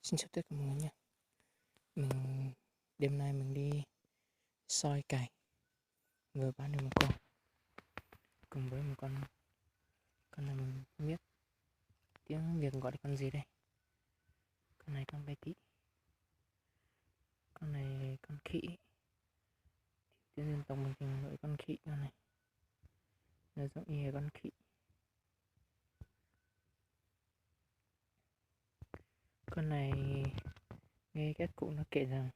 Xin chào tất cả mọi người nha. Đêm nay mình đi soi cày, vừa bán được một con cùng với một con này mình không biết tiếng Việt gọi là con gì đây. Con này con bé tị, con này con khỉ. Tiếng dân tộc mình thì gọi con khỉ. Con này nó giống như con khỉ. Con này nghe các cụ nó kể rằng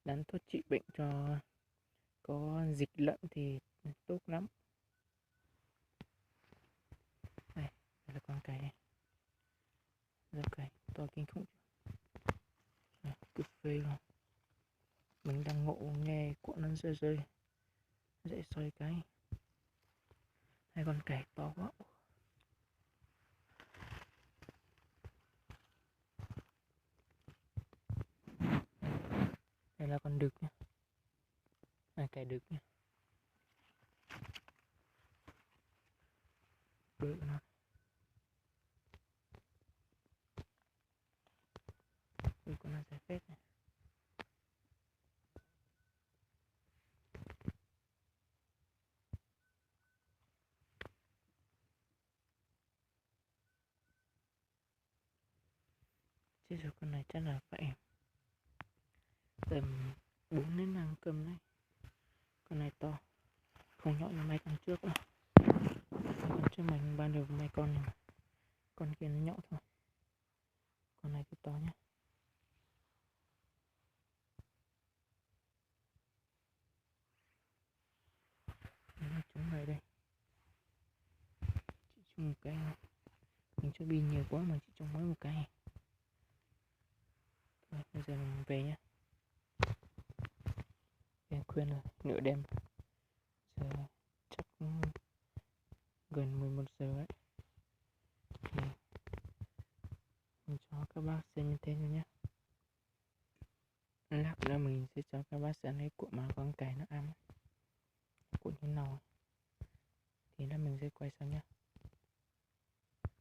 đánh thuốc trị bệnh cho có dịch lợn thì tốt lắm. Đây là con cày này, dao cày to kinh khủng, cực phê luôn. Mình đang ngộ nghe cuộn nó rơi dậy xoay cái hai con cày to quá. Đây là con đực nhá, cày đực nhá, bự nó. Con nó sẽ phết này. Chứ rồi con này chắc là phải tầm 4 đến 5 cân đấy. Con này to, không nhỏ như mấy con trước đâu. Con trước mình ban được mấy con này, con kia nó nhỏ thôi. Con này thì to nhá. Nó trúng này đây, chỉ trúng một cái thôi. Mình cho pin nhiều quá mà chỉ trúng mỗi một cái. Thôi bây giờ mình về nhá. Em khuyên rồi, nửa đêm giờ chắc gần 11 giờ ấy, thì mình cho các bác xem như thế thôi nhé. Lát nữa mình sẽ cho các bác xem cái cuộn mà con cày nó ăn, cuộn như nào thì là mình sẽ quay sau nhé.